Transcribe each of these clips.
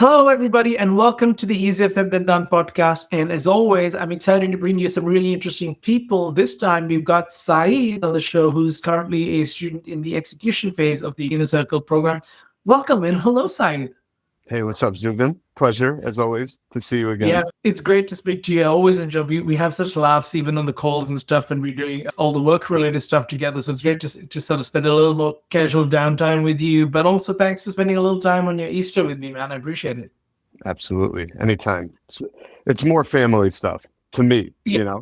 Hello, everybody, and welcome to the Easier Said Than Done podcast. And as always, I'm excited to bring you some really interesting people. This time, we've got Saeed on the show, who's currently a student in the execution phase of the Inner Circle program. Welcome and hello, Saeed. Hey, what's up, Zubin? Pleasure, as always, to see you Yeah, again. it's great to speak to you. I always enjoy. We have such laughs even on the calls and stuff, and we're doing all the work related stuff together. So it's great to sort of spend a little more casual downtime with you. But also, thanks for spending a little time on your Easter with me, man. I appreciate it. Absolutely. Anytime. It's more family stuff to me, Yeah.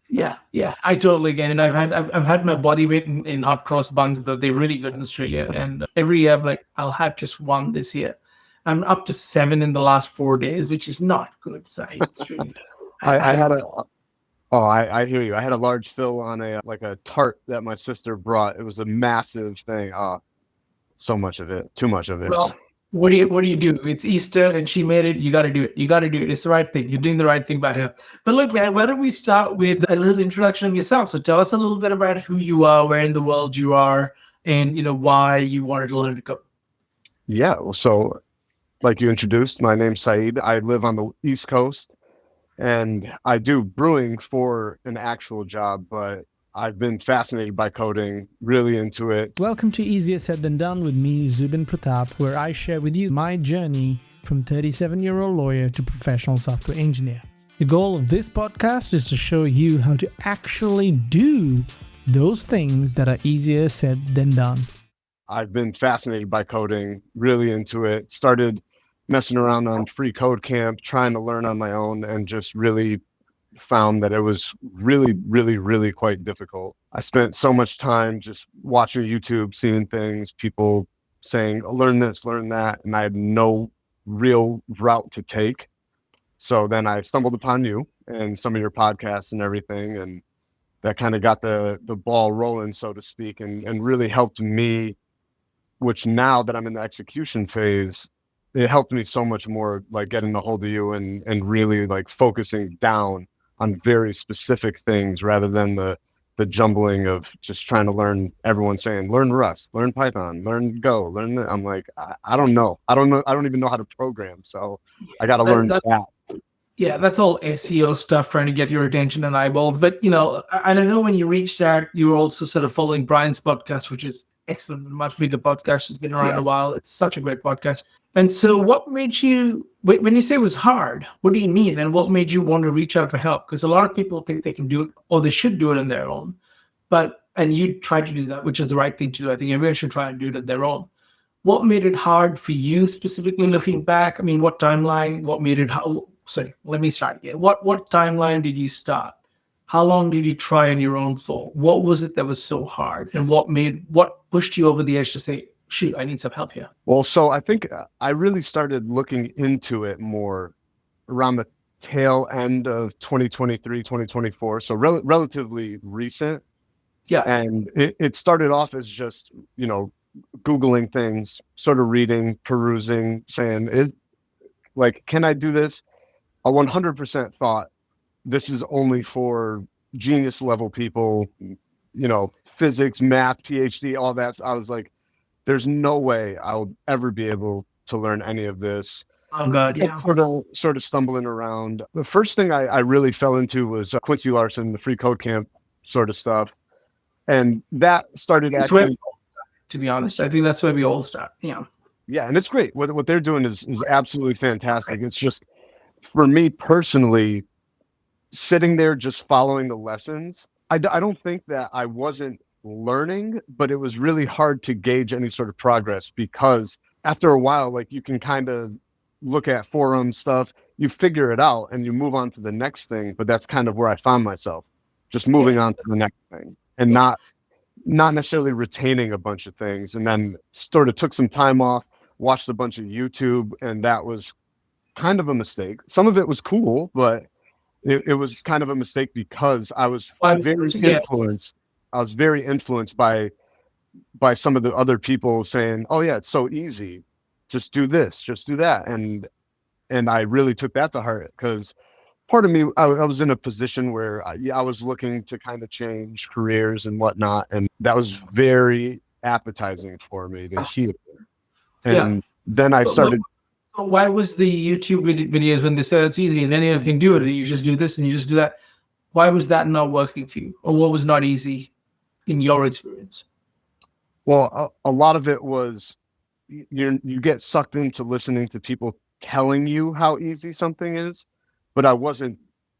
Yeah, I totally get it. I've had my body weight in hot cross buns, though they're really good in Australia. And every year, I'm like, I'll have just one this year. I'm up to 7 in the last 4 days, which is not good. So it's really, I I had a, oh, I hear you. I had a large fill on a tart that my sister brought. It was a massive thing. So much of it, too much of it. well, what do you do? It's Easter and she made it. You got to do it. You got to do it. It's the right thing. You're doing the right thing by her. But look, man, why don't we start with a little introduction of yourself? So tell us a little bit about who you are, where in the world you are, and why you wanted to learn to cook. Yeah. Well, so, like you introduced, my name's Saeed. I live on the East Coast and I do brewing for an actual job, but I've been fascinated by coding, really into it. Welcome to Easier Said Than Done with me, Zubin Pratap, where I share with you my journey from 37-year-old lawyer to professional software engineer. The goal of this podcast is to show you how to actually do those things that are easier said than done. I've been fascinated by coding, really into it. Started messing around on free code camp, trying to learn on my own, and just really found that it was really quite difficult. I spent so much time just watching YouTube, seeing things, people saying, learn this, learn that, and I had no real route to take. So then I stumbled upon you and some of your podcasts and everything, and that kind of got the ball rolling, so to speak, and really helped me, which now that I'm in the execution phase, it helped me so much more, like getting a hold of you and really like focusing down on very specific things rather than the jumbling of just trying to learn. Everyone saying, learn Rust, learn Python, learn Go, learn that. I'm like, I don't know. I don't know. I don't even know how to program. So I got to learn That's that. Yeah, that's all SEO stuff trying to get your attention and eyeballs. But I know when you reached out, you were also sort of following Brian's podcast, which is excellent, much bigger podcast. It's been around Yeah. a while. It's such a great podcast. And so, what made you, when you say it was hard, what do you mean? And what made you want to reach out for help? Because a lot of people think they can do it or they should do it on their own. And you try to do that, which is the right thing to do. I think everyone should try and do it on their own. What made it hard for you specifically looking back? I mean, what timeline? What made it? Sorry, let me start again. What timeline did you start? How long did you try on your own for? What was it that was so hard, and what pushed you over the edge to say, "Shoot, I need some help here"? Well, so I think I really started looking into it more around the tail end of 2023, 2024. So relatively recent. Yeah, And it started off as just, Googling things, sort of reading, perusing, saying, can I do this? I 100% thought this is only for genius level people, physics, math, PhD, all that. So I was like, there's no way I'll ever be able to learn any of this. oh god, yeah, Sort of stumbling around. The first thing I really fell into was Quincy Larson, the free code camp sort of stuff. And that started it's where, actually, to be honest, I think that's where we all start. Yeah, yeah, and it's great. What they're doing is absolutely fantastic. It's just, for me personally, sitting there just following the lessons, I don't think that I wasn't learning, but it was really hard to gauge any sort of progress because after a while, like you can kind of look at forum stuff, you figure it out and you move on to the next thing. But that's kind of where I found myself, just moving on to the next thing and not necessarily retaining a bunch of things. And then sort of took some time off, watched a bunch of YouTube, and that was kind of a mistake. Some of it was cool, but it was kind of a mistake because I was very influenced. I was very influenced by some of the other people saying, "Oh yeah, it's so easy. Just do this, just do that." And I really took that to heart because part of me, I was in a position where I was looking to kind of change careers and whatnot, and that was very appetizing for me to hear. yeah. And then I started. Why was the YouTube videos when they said it's easy and anyone can do it, and you just do this and you just do that? Why was that not working for you, or what was not easy in your experience? Well, a lot of it was you get sucked into listening to people telling you how easy something is, but I wasn't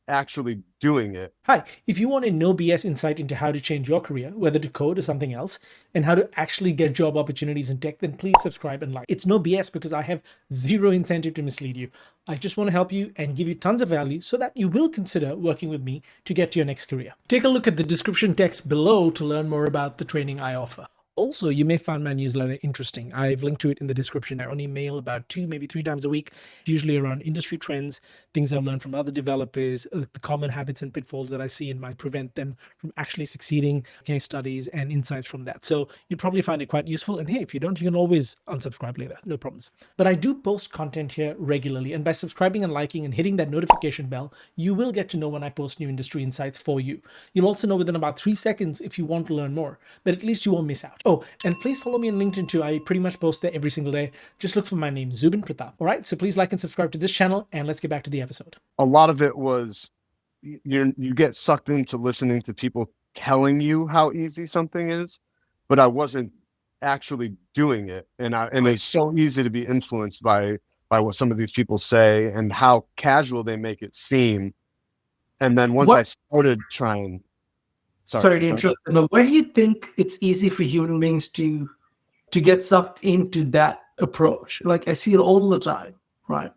actually doing it. Hi, if you want a no BS insight into how to change your career, whether to code or something else, and how to actually get job opportunities in tech, then please subscribe and like. It's no BS because I have zero incentive to mislead you. I just want to help you and give you tons of value so that you will consider working with me to get to your next career. Take a look at the description text below to learn more about the training I offer. Also, you may find my newsletter interesting. I've linked to it in the description. I only mail about 2, maybe 3 times a week, usually around industry trends, things I've learned from other developers, the common habits and pitfalls that I see and might prevent them from actually succeeding, case studies and insights from that. So you'd probably find it quite useful. And hey, if you don't, you can always unsubscribe later. No problems. But I do post content here regularly. And by subscribing and liking and hitting that notification bell, you will get to know when I post new industry insights for you. You'll also know within about 3 seconds if you want to learn more, but at least you won't miss out. Oh, and please follow me on LinkedIn too. I pretty much post there every single day. Just look for my name, Zubin Pratap. All right, so please like and subscribe to this channel, and let's get back to the episode. A lot of it was you get sucked into listening to people telling you how easy something is, but I wasn't actually doing it. And it's so easy to be influenced by what some of these people say and how casual they make it seem. And then once I started trying, sorry to interrupt, but why do you think it's easy for human beings to get sucked into that approach? Like I see it all the time, right?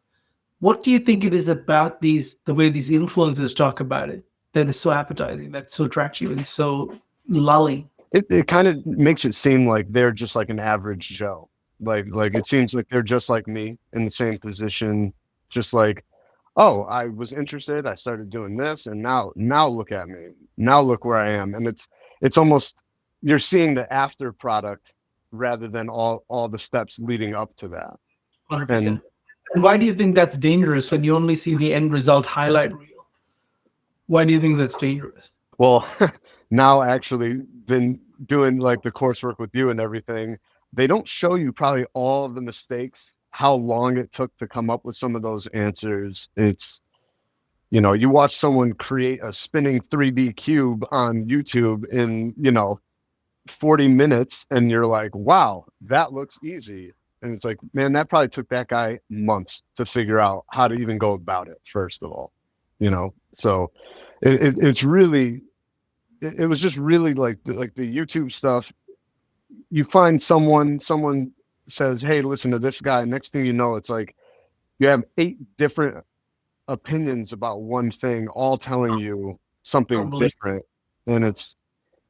What do you think it is about the way these influencers talk about it that is so appetizing, that's so attractive and so lulling? It kind of makes it seem like they're just like an average Joe. Like it seems like they're just like me in the same position, just like, oh, I was interested, I started doing this, and now look at me. Now look where I am. And it's almost you're seeing the after product rather than all the steps leading up to that. 100%. And why do you think that's dangerous when you only see the end result highlight reel? Why do you think that's dangerous? Well, now actually been doing like the coursework with you and everything, they don't show you probably all of the mistakes, how long it took to come up with some of those answers. It's, you watch someone create a spinning 3D cube on YouTube in, 40 minutes and you're like, wow, that looks easy. And it's like, man, that probably took that guy months to figure out how to even go about it, first of all, so it's really, it was just really like the YouTube stuff. You find someone says, hey, listen to this guy. Next thing you know, it's like you have 8 different opinions about one thing, all telling you something different. And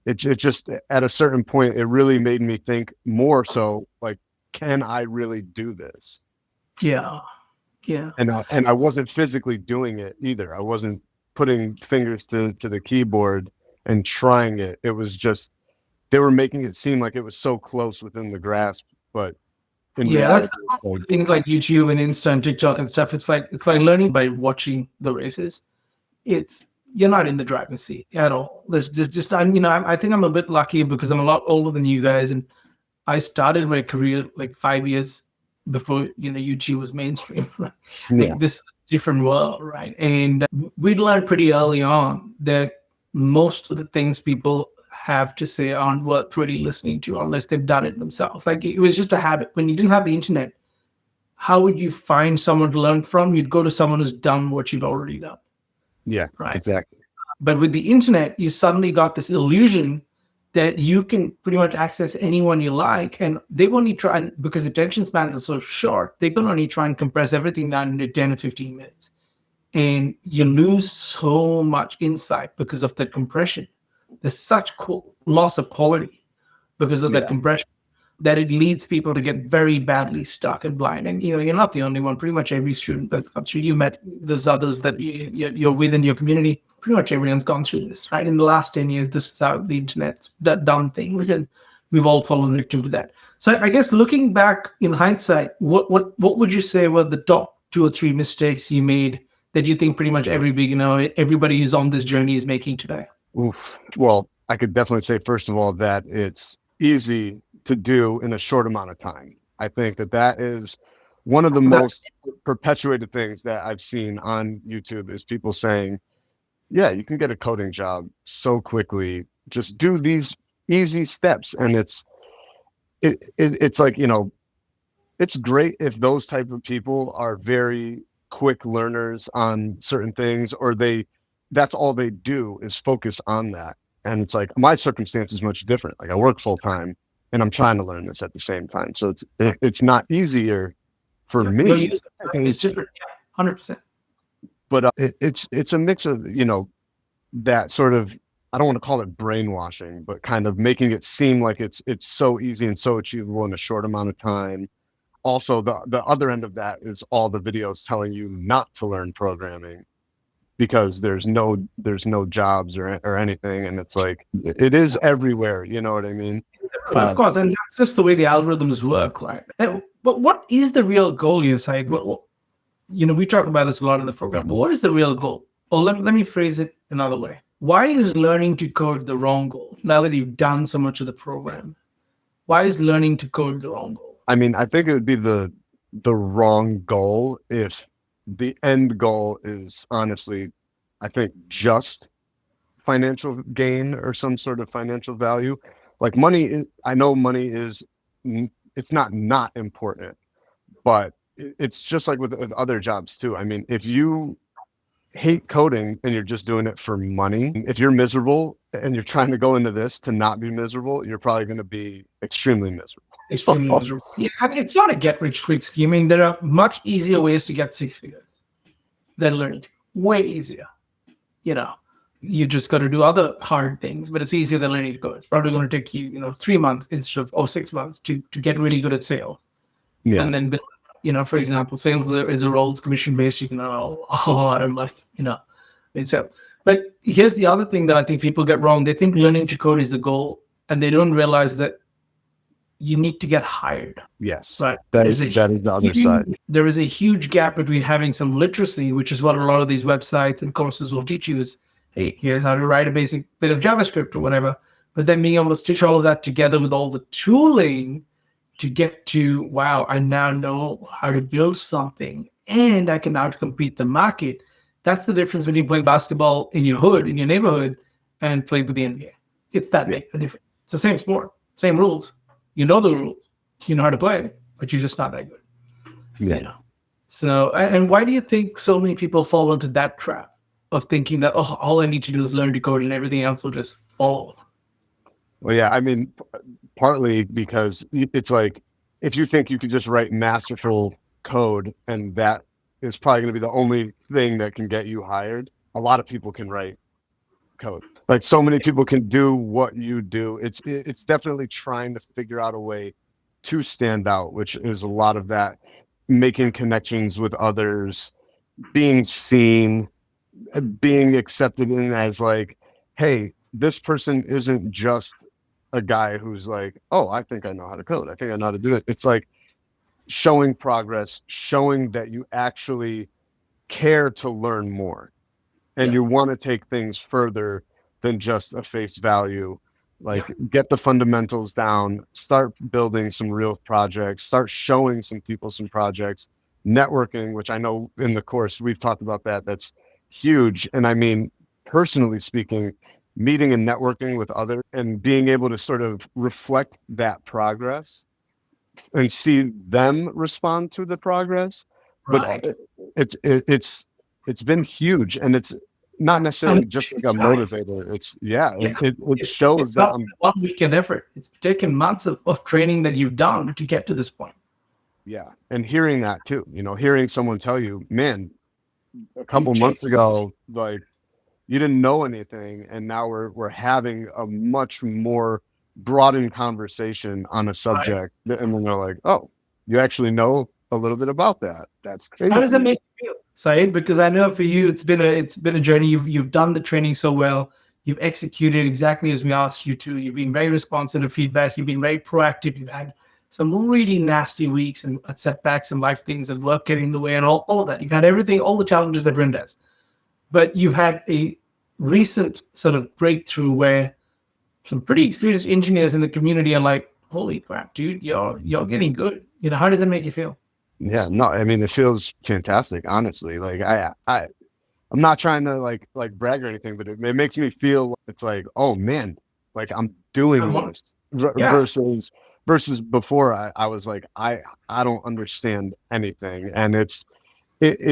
it just at a certain point, it really made me think more so like, can I really do this? Yeah. And I wasn't physically doing it either. I wasn't putting fingers to the keyboard and trying it. It was just they were making it seem like it was so close within the grasp, but that's things like YouTube and Insta and TikTok and stuff. It's like learning by watching the races. You're not in the driver's seat at all. There's just I think I'm a bit lucky because I'm a lot older than you guys, and I started my career like 5 years before YouTube was mainstream. Like this different world, right? And we learned pretty early on that most of the things people have to say aren't worth really listening to unless they've done it themselves. Like it was just a habit. When you didn't have the internet, how would you find someone to learn from? You'd go to someone who's done what you've already done. Yeah, right. Exactly. But with the internet, you suddenly got this illusion that you can pretty much access anyone you like, and they only try, because attention spans are so short, they can only try and compress everything down into 10 or 15 minutes. And you lose so much insight because of that compression. There's such loss of quality because of that compression that it leads people to get very badly stuck and blind. And you're not the only one. Pretty much every student that's up to you met those others that you're within your community. Pretty much everyone's gone through this, right? In the last 10 years, this is how the internet's done things, and we've all fallen victim to that. So I guess looking back in hindsight, what would you say were the top 2 or 3 mistakes you made that you think pretty much everybody who's on this journey is making today? Oof. Well, I could definitely say, first of all, that it's easy to do in a short amount of time. I think that is one of the That's most perpetuated things that I've seen on YouTube is people saying, yeah, you can get a coding job so quickly. Just do these easy steps. And it's like, it's great if those type of people are very quick learners on certain things, or that's all they do is focus on that. And it's like, my circumstance is much different. Like, I work full time and I'm trying to learn this at the same time. So it's not easier for your me. use of time is different. Yeah, 100%. But it's a mix of, that sort of, I don't want to call it brainwashing, but kind of making it seem like it's so easy and so achievable in a short amount of time. Also, the other end of that is all the videos telling you not to learn programming because there's no jobs or anything, and it's like it is everywhere. You know what I mean? Of course, and that's just the way the algorithms work, right? But what is the real goal here, Saeed? We talk about this a lot in the program, but what is the real goal? Well, let me phrase it another way. Why is learning to code the wrong goal? Now that you've done so much of the program, why is learning to code the wrong goal? I mean, I think it would be the wrong goal if the end goal is honestly, I think, just financial gain or some sort of financial value. Like money, I know money is, it's not important, but it's just like with other jobs too. I mean, if you hate coding and you're just doing it for money, if you're miserable and you're trying to go into this to not be miserable, you're probably going to be extremely miserable. Extremely miserable. Yeah, I mean, it's not a get rich quick scheme. I mean, there are much easier ways to get 6 figures than learning. Way easier. You just got to do other hard things, but it's easier than learning to code. It's probably going to take you, 3 months instead of 6 months to get really good at sales. Yeah. And then build, for example, sales is a role, it's commission based. You can earn a lot of money, in sales. But here's the other thing that I think people get wrong. They think learning to code is the goal, and they don't realize that you need to get hired. Yes. Right. That is the other side. There is a huge gap between having some literacy, which is what a lot of these websites and courses will teach you is, hey, here's how to write a basic bit of JavaScript or whatever. But then being able to stitch all of that together with all the tooling to get to, wow, I now know how to build something and I can outcompete the market. That's the difference when you play basketball in your hood, in your neighborhood, and play with the NBA. It's that big a difference. It's the same sport, same rules. You know the rules. You know how to play, but you're just not that good. Yeah. So, and why do you think so many people fall into that trap of thinking that, all I need to do is learn to code and everything else will just follow? Well, yeah, I mean, partly because it's like, if you think you could just write masterful code and that is probably going to be the only thing that can get you hired, a lot of people can write code. Like, so many people can do what you do. It's definitely trying to figure out a way to stand out, which is a lot of that, making connections with others, being seen, being accepted in as like, hey, this person isn't just a guy who's like, oh, I think I know how to code. I think I know how to do it. It's like showing progress, showing that you actually care to learn more and you want to take things further than just a face value. Like, get the fundamentals down, start building some real projects, start showing some people some projects, networking, which I know in the course we've talked about that's huge. And I mean, personally speaking, meeting and networking with others and being able to sort of reflect that progress and see them respond to the progress. Right. But it's been huge, and it's not necessarily just like a motivator. It shows that I'm 1 weekend effort. It's taken months of training that you've done to get to this point. Yeah. And hearing that too, hearing someone tell you, man, a couple months ago, like, you didn't know anything, and now we're having a much more broadened conversation on a subject, and then they're like, oh, you actually know a little bit about that. That's crazy. How does that make you feel, Saeed? Because I know for you, it's been a journey. You've done the training so well. You've executed exactly as we asked you to. You've been very responsive to feedback. You've been very proactive. You've had some really nasty weeks and setbacks and life things and work getting in the way and all of that. You've had everything, all the challenges that Brent has. But you've had a recent sort of breakthrough where some pretty experienced engineers in the community are like, holy crap, dude, you're getting good. How does that make you feel? Yeah, no, I mean, it feels fantastic, honestly. Like I'm not trying to like brag or anything, but it makes me feel it's like, oh man, like I'm doing this Yeah, versus before I was like, I don't understand anything. And it's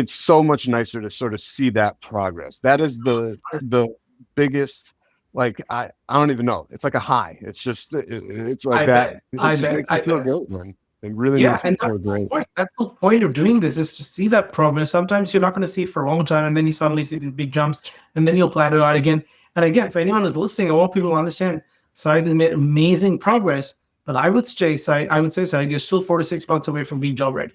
so much nicer to sort of see that progress. That is the biggest, like I don't even know. It's like a high. It's just it's like I that. bet. It I just bet. makes me I feel bet. great, man. It really Yeah, makes me and feel that's the great. point. That's the point of doing this is to see that progress. Sometimes you're not going to see it for a long time, and then you suddenly see these big jumps, and then you'll plateau out again. And again, for anyone who's listening, I want people to understand Saeed has made amazing progress. But I would say, Saeed, you're still 4 to 6 months away from being job ready,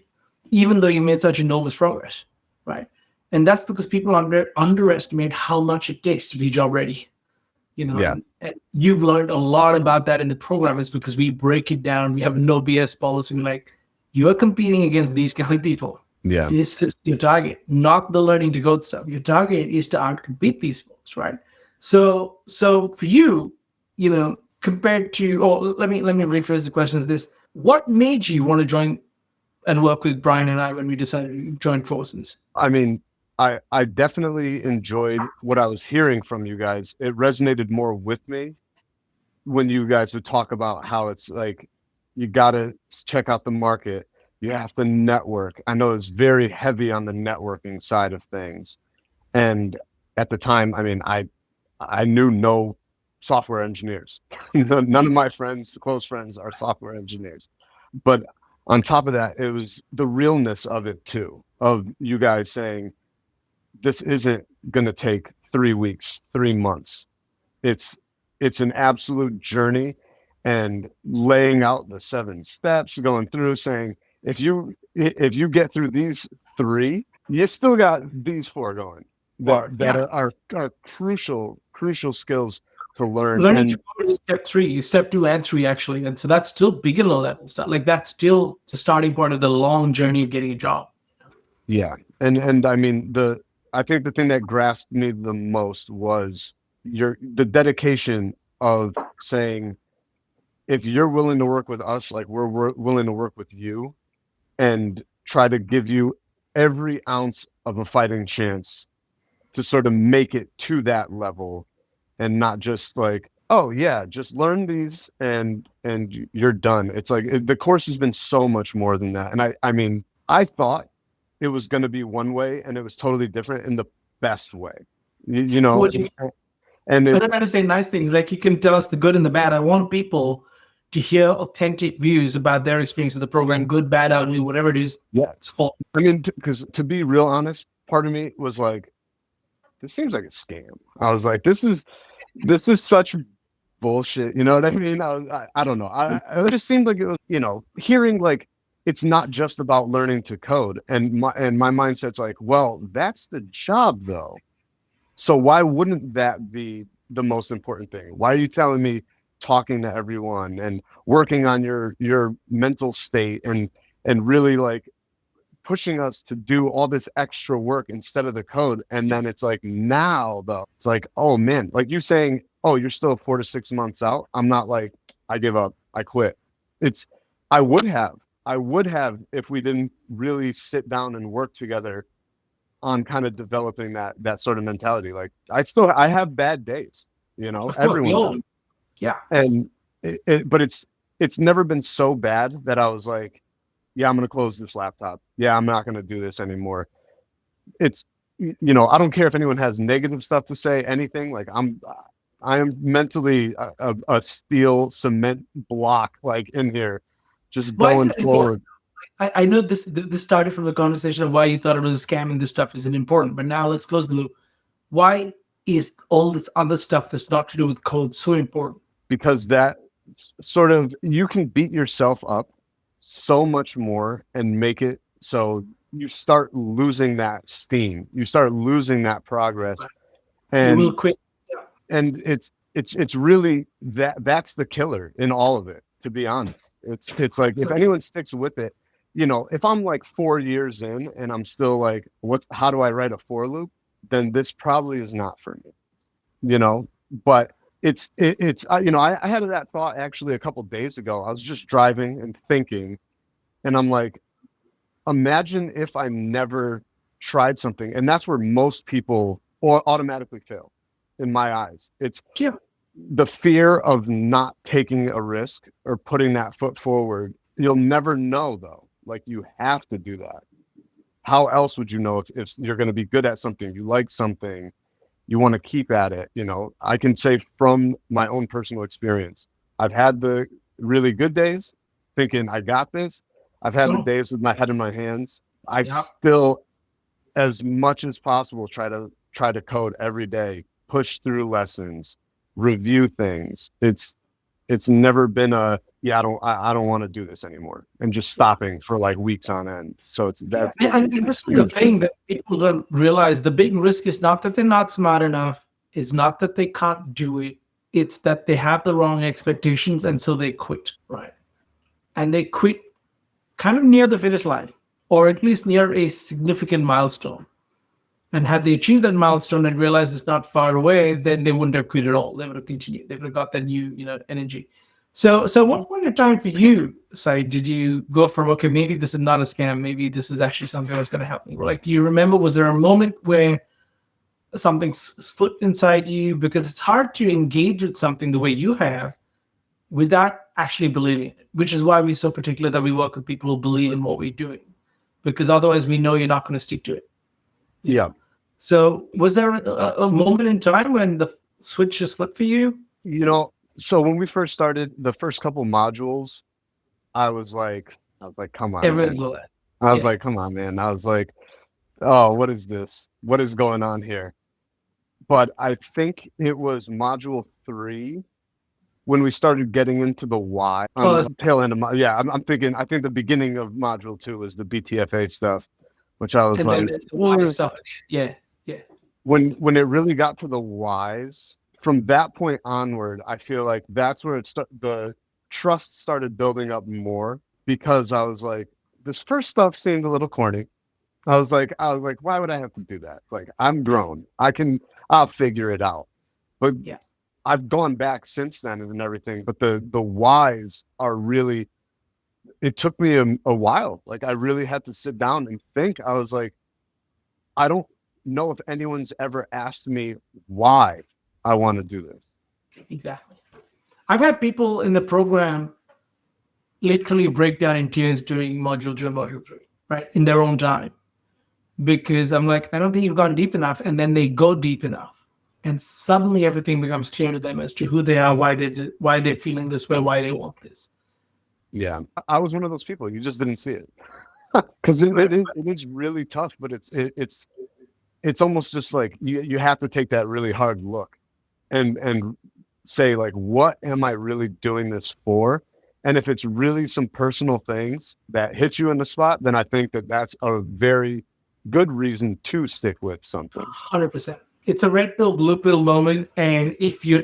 even though you made such enormous progress, right? And that's because people underestimate how much it takes to be job ready. Yeah, And you've learned a lot about that in the program is because we break it down. We have no BS policy. Like you are competing against these kind of people. yeah. This is your target, not the learning to code stuff. Your target is to outcompete these folks, right? So for you, compared to, oh, let me rephrase the question as this: what made you want to join and work with Brian and I when we decided to join forces? I mean, I definitely enjoyed what I was hearing from you guys. It resonated more with me when you guys would talk about how it's like you got to check out the market. You have to network. I know it's very heavy on the networking side of things. And at the time, I mean, I knew no software engineers. None of my friends, close friends, are software engineers. But on top of that, it was the realness of it too, of you guys saying, this isn't going to take 3 weeks, 3 months. It's it's an absolute journey, and laying out the 7 steps, going through saying, if you get through these three, you still got these four going that Yeah, are crucial skills to learn. learning to And code is step three, step two and three actually, and so that's still beginner level stuff. Like that's still the starting point of the long journey of getting a job. yeah, and I mean, I think the thing that grasped me the most was the dedication of saying, if you're willing to work with us, like we're willing to work with you, and try to give you every ounce of a fighting chance to sort of make it to that level, and not just like, oh yeah, just learn these and you're done. It's like the course has been so much more than that. And I mean, I thought it was going to be one way, and it was totally different in the best way. You know, What you and I'm it not trying to say nice things. Like you can tell us the good and the bad. I want people to hear authentic views about their experience of the program, good, bad, ugly, whatever it is. yeah. It's full. I mean, because to be real honest, part of me was like, this seems like a scam. I was like, this is such bullshit. You know what I mean? I don't know. It just seemed like it was, hearing like it's not just about learning to code, and my mindset's like, well, that's the job though. So why wouldn't that be the most important thing? Why are you telling me talking to everyone and working on your mental state and really like pushing us to do all this extra work instead of the code? And then it's like, now though, it's like, oh man, like you saying, oh, you're still 4 to 6 months out. I'm not like, I give up, I quit. It's I would have if we didn't really sit down and work together on kind of developing that sort of mentality. Like I have bad days, Of course, everyone does. yeah. And but it's never been so bad that I was like, yeah, I'm going to close this laptop. Yeah, I'm not going to do this anymore. It's, I don't care if anyone has negative stuff to say, anything. Like I am mentally a steel cement block, like in here, just Why is going it important? forward. I know this started from the conversation of why you thought it was a scam and this stuff isn't important, but now let's close the loop. Why is all this other stuff that's not to do with code so important? Because that sort of, you can beat yourself up so much more and make it so you start losing that steam, you start losing that progress. You will and quit. and it's really that's the killer in all of it, to be honest. It's like, if anyone sticks with it, if I'm like 4 years in and I'm still like, how do I write a for loop, then this probably is not for me, but I had that thought actually a couple days ago. I was just driving and thinking, and I'm like, imagine if I never tried something. And that's where most people automatically fail in my eyes. It's the fear of not taking a risk or putting that foot forward. You'll never know though. Like you have to do that. How else would you know if you're going to be good at something, you like something, you want to keep at it? You know, I can say from my own personal experience, I've had the really good days thinking I got this. I've had the days with my head in my hands. I still, as much as possible, try to code every day, push through lessons, review things. It's never been I don't want to do this anymore, and just stopping for like weeks on end. So it's that. And this is the thing that people don't realize. The big risk is not that they're not smart enough. It's not that they can't do it. It's that they have the wrong expectations, and so they quit. Right. And they quit kind of near the finish line, or at least near a significant milestone. And had they achieved that milestone and realized it's not far away, then they wouldn't have quit at all. They would have continued. They would have got that new, energy. So what point in time for you, Saeed, did you go from, okay, maybe this is not a scam, maybe this is actually something that's going to help me? Like, do you remember, was there a moment where something split inside you? Because it's hard to engage with something the way you have without actually believing it, which is why we're so particular that we work with people who believe in what we're doing, because otherwise we know you're not going to stick to it. Yeah. So was there a moment in time when the switch just flipped for you? So when we first started the first couple modules, I was like, come on. I was like, come on, man. I was like, oh, what is this? What is going on here? But I think it was module 3 when we started getting into the why. Tail end of I think the beginning of module 2 was the BTFA stuff, which I was and like, why stuff. Yeah. When it really got to the whys, from that point onward, I feel like that's where the trust started building up more, because I was like, this first stuff seemed a little corny. I was like, why would I have to do that? Like, I'm grown. I'll figure it out. But I've gone back since then and everything. But the whys are really, it took me a while. Like, I really had to sit down and think. I was like, I don't know if anyone's ever asked me why I want to do this. Exactly. I've had people in the program literally break down in tears during module 2 and module 3, right? In their own time. Because I'm like, I don't think you've gone deep enough. And then they go deep enough. And suddenly everything becomes clear to them as to who they are, why they're feeling this way, why they want this. Yeah. I was one of those people. You just didn't see it. Because it is really tough, but it's almost just like you have to take that really hard look and say, like, what am I really doing this for? And if it's really some personal things that hit you in the spot, then I think that's a very good reason to stick with something. 100%. It's a red pill, blue pill moment. And if you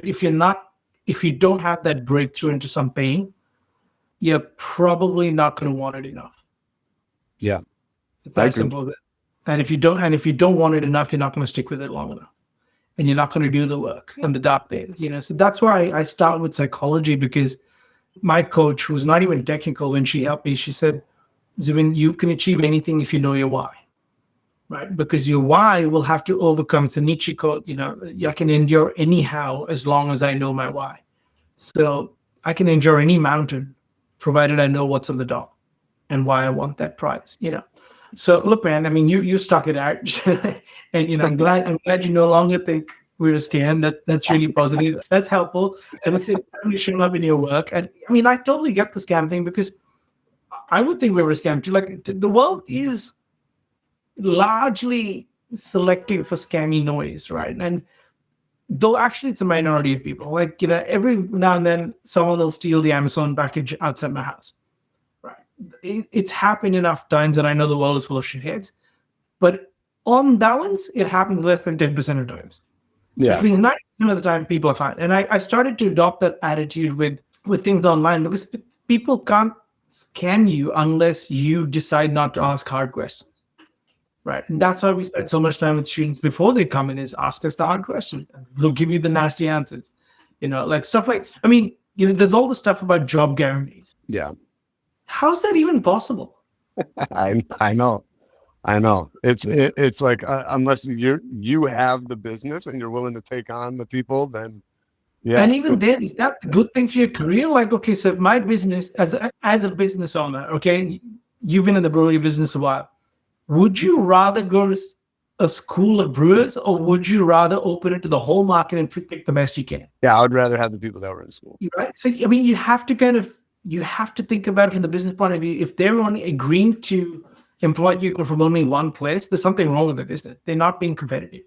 don't have that breakthrough into some pain, you're probably not going to want it enough. Yeah. It's that simple as that. And if you don't want it enough, you're not going to stick with it long enough. And you're not going to do the work in the dark days, So that's why I start with psychology, because my coach, who's not even technical, when she helped me, she said, Zubin, you can achieve anything if you know your why, right? Because your why will have to overcome. It's a Nietzsche quote, I can endure anyhow as long as I know my why. So I can endure any mountain, provided I know what's on the top and why I want that prize, So look, man, I mean, you stuck it out, and I'm glad you no longer think we're a scam. That's really positive. That's helpful, and it's really showing up in your work. And I mean, I totally get the scam thing, because I would think we were a scam too. Like, the world is largely selective for scammy noise, right? And though actually it's a minority of people. Like, every now and then someone will steal the Amazon package outside my house. It's happened enough times, and I know the world is full of shitheads, but on balance, it happens less than 10% of times. Yeah. I mean, 90% of the time people are fine. And I started to adopt that attitude with things online, because people can't scam you unless you decide not to ask hard questions. Right. And that's why we spend so much time with students before they come in, is ask us the hard questions. They'll give you the nasty answers. Like stuff like, I mean, there's all the stuff about job guarantees. Yeah. How's that even possible? I know. I know. It's like unless you have the business and you're willing to take on the people, then yeah, And even then, is that a good thing for your career? Like, okay, so my business as a business owner, okay, you've been in the brewery business a while. Would you rather go to a school of brewers, or would you rather open it to the whole market and pick the best you can? yeah, I would rather have the people that were in school. Right. So I mean, you have to think about it from the business point of view. If they're only agreeing to employ you from only one place, there's something wrong with the business. They're not being competitive.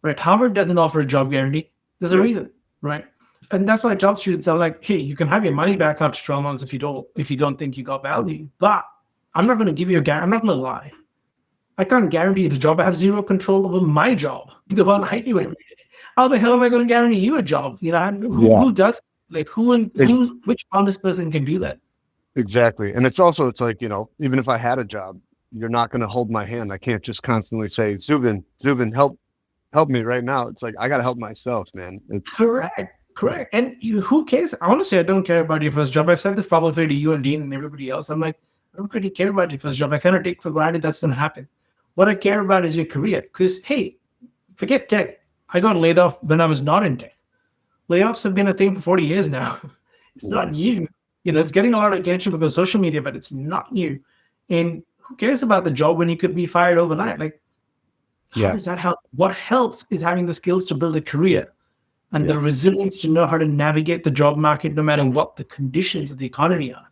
Right. Harvard doesn't offer a job guarantee. There's a reason, right? And that's why job students are like, hey, you can have your money back after 12 months if you don't think you got value. But I'm not going to give you a guarantee. I'm not going to lie. I can't guarantee the job. I have zero control over my job, the one I do every day. How the hell am I going to guarantee you a job? You know, who does, like, which honest person can do that? Exactly. And it's like, even if I had a job, you're not going to hold my hand. I can't just constantly say, Zubin, help me right now. It's like, I got to help myself, man. Correct. And who cares? Honestly, I don't care about your first job. I've said this probably to you and Dean and everybody else. I'm like, I don't really care about your first job. I kind of take for granted that's going to happen. What I care about is your career. Because, hey, forget tech. I got laid off when I was not in tech. Layoffs have been a thing for 40 years now. It's not new. It's getting a lot of attention because of social media, but it's not new. And who cares about the job when you could be fired overnight? Like, how does that help? What helps is having the skills to build a career and the resilience to know how to navigate the job market no matter what the conditions of the economy are.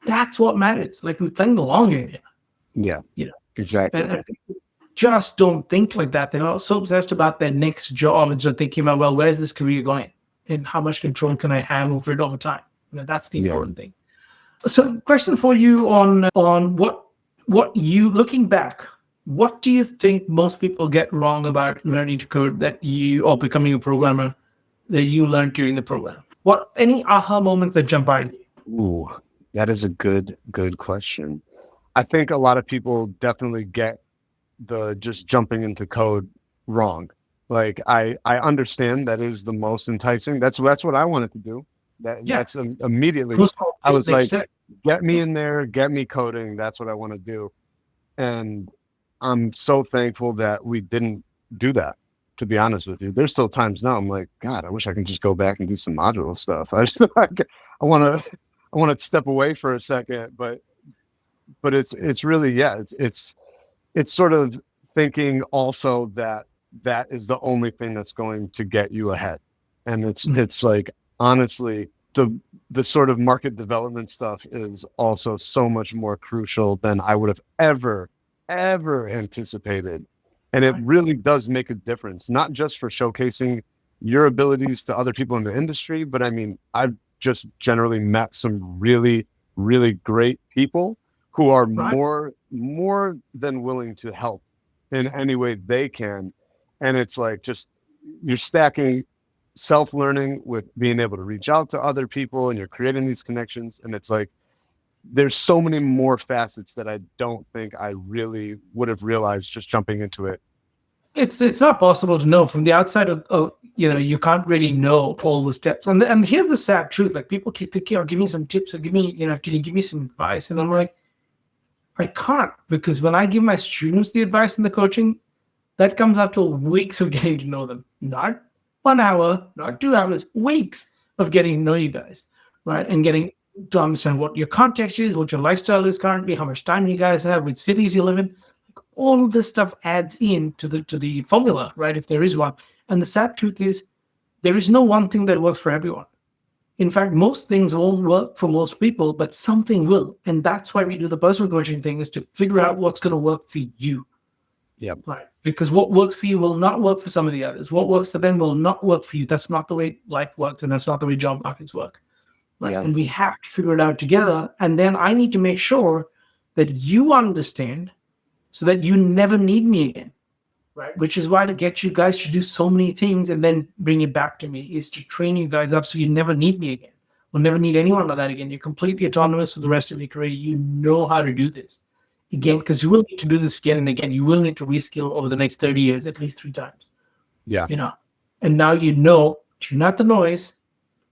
That's what matters. Like, we're playing the long game here. Yeah. Exactly. And people just don't think like that. They're not so obsessed about their next job and just thinking about, well, where's this career going? And how much control can I have over it over time? That's the important thing. So, question for you on what you, looking back, what do you think most people get wrong about learning to code or becoming a programmer that you learned during the program? Any aha moments that jump out at you? Ooh, that is a good question. I think a lot of people definitely get the just jumping into code wrong. Like, I understand that is the most enticing. That's what I wanted to do. That's immediately. I was like, get me in there, get me coding. That's what I want to do. And I'm so thankful that we didn't do that, to be honest with you. There's still times now I'm like, God, I wish I can just go back and do some modular stuff. I want to step away for a second, but it's really, it's sort of thinking also that is the only thing that's going to get you ahead. And it's like, honestly, the sort of market development stuff is also so much more crucial than I would have ever anticipated. And it really does make a difference, not just for showcasing your abilities to other people in the industry, but I mean, I've just generally met some really, really great people who are more than willing to help in any way they can. And it's like, just, you're stacking self-learning with being able to reach out to other people, and you're creating these connections. And it's like, there's so many more facets that I don't think I really would have realized just jumping into it. It's not possible to know from the outside of you can't really know all the steps. And here's the sad truth. Like, people keep thinking, oh, give me some tips, or can you give me some advice? And I'm like, I can't, because when I give my students the advice and the coaching, that comes after weeks of getting to know them. Not 1 hour, not 2 hours, weeks of getting to know you guys, right? And getting to understand what your context is, what your lifestyle is currently, how much time you guys have, which cities you live in. All of this stuff adds in to the formula, right? If there is one. And the sad truth is, there is no one thing that works for everyone. In fact, most things won't work for most people, but something will. And that's why we do the personal coaching thing, is to figure out what's going to work for you. Yeah. Right. Because what works for you will not work for some of the others. What works for them will not work for you. That's not the way life works, and that's not the way job markets work. Right. Yeah. And we have to figure it out together. And then I need to make sure that you understand so that you never need me again. Right. Which is why to get you guys to do so many things and then bring it back to me is to train you guys up so you never need me again. We'll never need anyone like that again. You're completely autonomous for the rest of your career. You know how to do this. Again, because you will need to do this again and again. You will need to reskill over the next 30 years at least 3 times. Yeah. And now tune out the noise,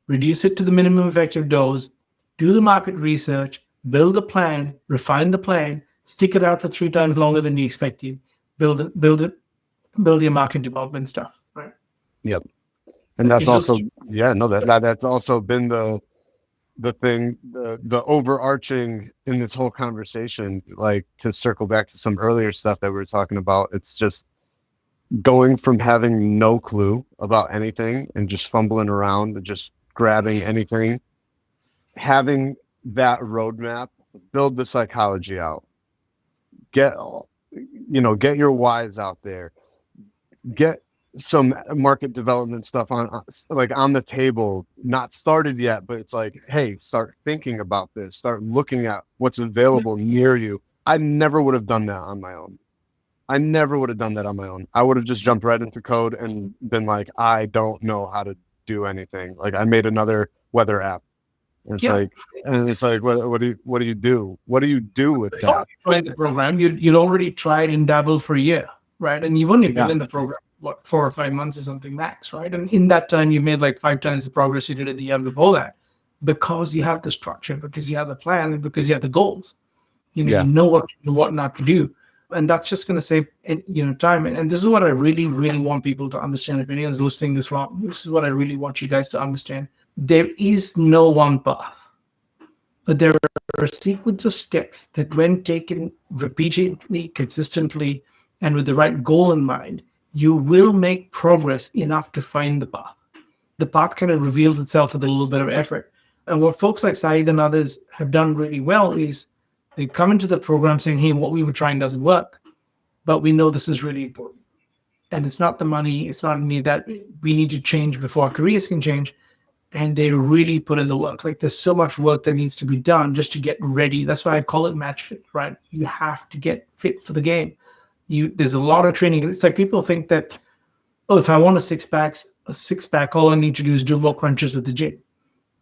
reduce it to the minimum effective dose, do the market research, build a plan, refine the plan, stick it out for 3 times longer than you expect to, build your market development stuff, right? Yep. And that's also, that's also been the thing, the overarching in this whole conversation, like to circle back to some earlier stuff that we were talking about. It's just going from having no clue about anything and just fumbling around and just grabbing anything, having that roadmap, build the psychology out, get your whys out there, get some market development stuff on the table, not started yet, but it's like, hey, start thinking about this, start looking at what's available near you. I never would have done that on my own. I would have just jumped right into code and been like, I don't know how to do anything. Like, I made another weather app. And it's like, what do you do? What do you do with that? Right, the program you'd already tried and dabbled for a year, right? And you've only been in the program 4 or 5 months or something max, right? And in that time, you made like 5 times the progress you did in the year before that, because you have the structure, because you have the plan, and because you have the goals. You know what not to do, and that's just going to save time. And this is what I really, really want people to understand. If anyone's listening this wrong, this is what I really want you guys to understand. There is no one path, but there are a sequence of steps that, when taken repeatedly, consistently, and with the right goal in mind, you will make progress enough to find the path. The path kind of reveals itself with a little bit of effort. And what folks like Saeed and others have done really well is they come into the program saying, hey, what we were trying doesn't work, but we know this is really important. And it's not the money, it's not any of that. We need to change before our careers can change. And they really put in the work. Like, there's so much work that needs to be done just to get ready. That's why I call it match fit, right? You have to get fit for the game. There's a lot of training. It's like people think that, if I want a six pack, all I need to do is do more crunches at the gym.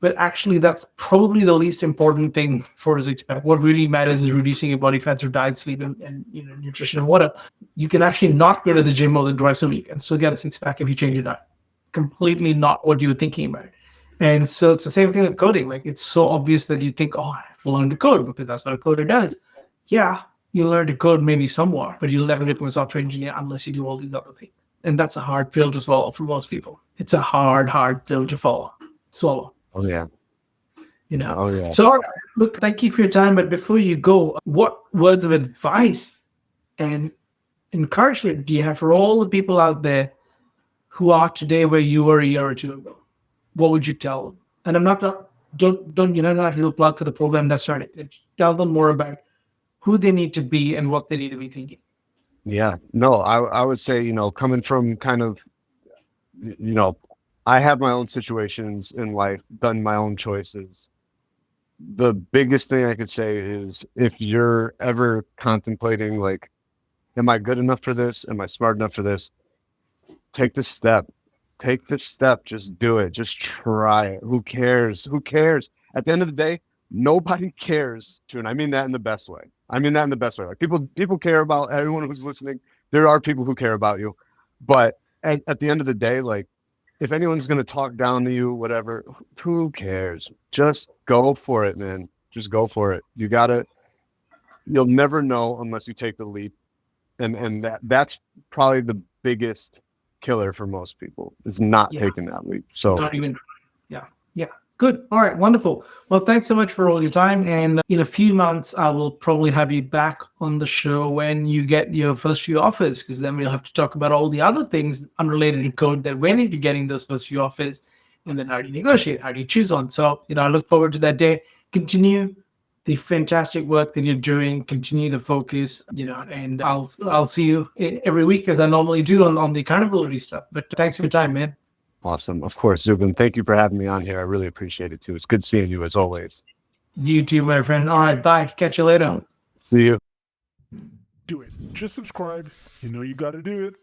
But actually, that's probably the least important thing for a six pack. What really matters is reducing your body fat through diet, sleep, and nutrition and water. You can actually not go to the gym more than twice a week and still get a six pack if you change your diet. Completely not what you were thinking about. And so it's the same thing with coding. Like, it's so obvious that you think, I have to learn to code because that's what a coder does. Yeah, you learn to code maybe somewhat, but you'll never become a software engineer unless you do all these other things. And that's a hard pill to swallow for most people. It's a hard pill to swallow. Oh, yeah. Oh, yeah. So, look, thank you for your time. But before you go, what words of advice and encouragement do you have for all the people out there who are today where you were a year or two ago? What would you tell them? And I'm not not to plug for the program. That's right. Tell them more about who they need to be and what they need to be thinking. Yeah, no, I would say, coming from kind of, I have my own situations in life, done my own choices. The biggest thing I could say is, if you're ever contemplating, like, am I good enough for this? Am I smart enough for this? Take the step. Just do it. Just try it. Who cares? At the end of the day, nobody cares. And I mean that in the best way. Like, people care about everyone who's listening. There are people who care about you. But at the end of the day, like, if anyone's going to talk down to you, whatever, who cares? Just go for it, man. Just go for it. You'll never know unless you take the leap. And that's probably the biggest killer for most people, is not taking that leap. So not even. Yeah. Good. All right. Wonderful. Well, thanks so much for all your time. And in a few months, I will probably have you back on the show when you get your first few offers, because then we'll have to talk about all the other things unrelated to code that went into getting those first few offers. And then how do you negotiate? How do you choose one? So, I look forward to that day. Continue the fantastic work that you're doing. Continue the focus, and I'll see you every week, as I normally do on the accountability stuff. But thanks for your time, man. Awesome. Of course, Zubin. Thank you for having me on here. I really appreciate it too. It's good seeing you as always. You too, my friend. All right, bye. Catch you later. See you. Do it. Just subscribe. You know you got to do it.